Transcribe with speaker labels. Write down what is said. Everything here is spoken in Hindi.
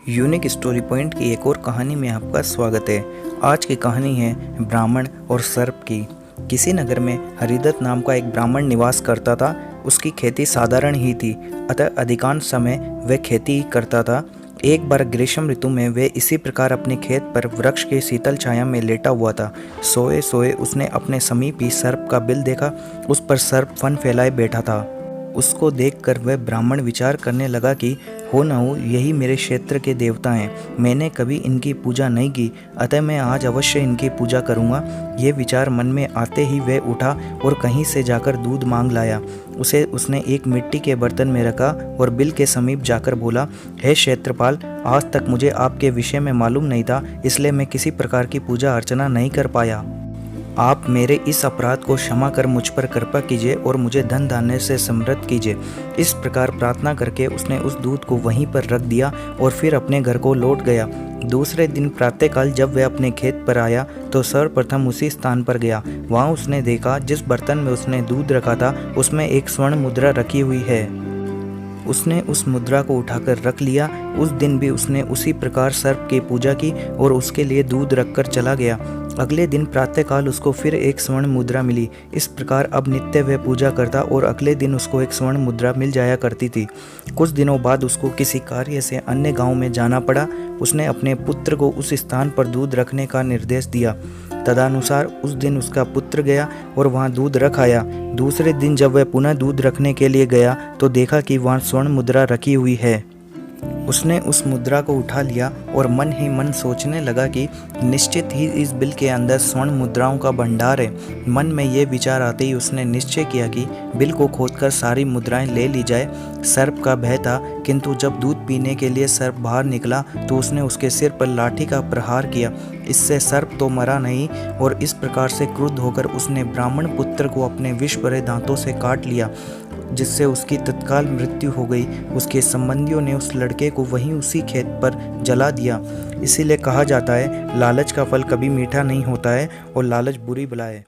Speaker 1: यूनिक स्टोरी पॉइंट की एक और कहानी में आपका स्वागत है। आज की कहानी है ब्राह्मण और सर्प की। किसी नगर में हरिदत्त नाम का एक ब्राह्मण निवास करता था। उसकी खेती साधारण ही थी, अतः अधिकांश समय वह खेती ही करता था। एक बार ग्रीष्म ऋतु में वह इसी प्रकार अपने खेत पर वृक्ष की शीतल छाया में लेटा हुआ था। सोए सोए उसने अपने समीप ही सर्प का बिल देखा। उस पर सर्प फन फैलाए बैठा था। उसको देखकर वह ब्राह्मण विचार करने लगा कि हो न हो यही मेरे क्षेत्र के देवता हैं। मैंने कभी इनकी पूजा नहीं की, अतः मैं आज अवश्य इनकी पूजा करूँगा। ये विचार मन में आते ही वह उठा और कहीं से जाकर दूध मांग लाया। उसने एक मिट्टी के बर्तन में रखा और बिल के समीप जाकर बोला, हे क्षेत्रपाल, आज तक मुझे आपके विषय में मालूम नहीं था, इसलिए मैं किसी प्रकार की पूजा अर्चना नहीं कर पाया। आप मेरे इस अपराध को क्षमा कर मुझ पर कृपा कीजिए और मुझे धन धान्य से समृद्ध कीजिए। इस प्रकार प्रार्थना करके उसने उस दूध को वहीं पर रख दिया और फिर अपने घर को लौट गया। दूसरे दिन प्रातःकाल जब वह अपने खेत पर आया तो सर्वप्रथम उसी स्थान पर गया। वहाँ उसने देखा जिस बर्तन में उसने दूध रखा था उसमें एक स्वर्ण मुद्रा रखी हुई है। उसने उस मुद्रा को उठाकर रख लिया। उस दिन भी उसने उसी प्रकार सर्प की पूजा की और उसके लिए दूध रखकर चला गया। अगले दिन प्रातःकाल उसको फिर एक स्वर्ण मुद्रा मिली। इस प्रकार अब नित्य वह पूजा करता और अगले दिन उसको एक स्वर्ण मुद्रा मिल जाया करती थी। कुछ दिनों बाद उसको किसी कार्य से अन्य गांव में जाना पड़ा। उसने अपने पुत्र को उस स्थान पर दूध रखने का निर्देश दिया। तदनुसार उस दिन उसका पुत्र गया और वहाँ दूध रख आया। दूसरे दिन जब वह पुनः दूध रखने के लिए गया तो देखा कि वहाँ स्वर्ण मुद्रा रखी हुई है। उसने उस मुद्रा को उठा लिया और मन ही मन सोचने लगा कि निश्चित ही इस बिल के अंदर स्वर्ण मुद्राओं का भंडार है। मन में ये विचार आते ही उसने निश्चय किया कि बिल को खोदकर सारी मुद्राएं ले ली जाए। सर्प का भय था, किंतु जब दूध पीने के लिए सर्प बाहर निकला तो उसने उसके सिर पर लाठी का प्रहार किया। इससे सर्प तो मरा नहीं और इस प्रकार से क्रुद्ध होकर उसने ब्राह्मण पुत्र को अपने विष भरे दांतों से काट लिया, जिससे उसकी तत्काल मृत्यु हो गई। उसके संबंधियों ने उस लड़के को वहीं उसी खेत पर जला दिया। इसीलिए कहा जाता है, लालच का फल कभी मीठा नहीं होता है और लालच बुरी बला है।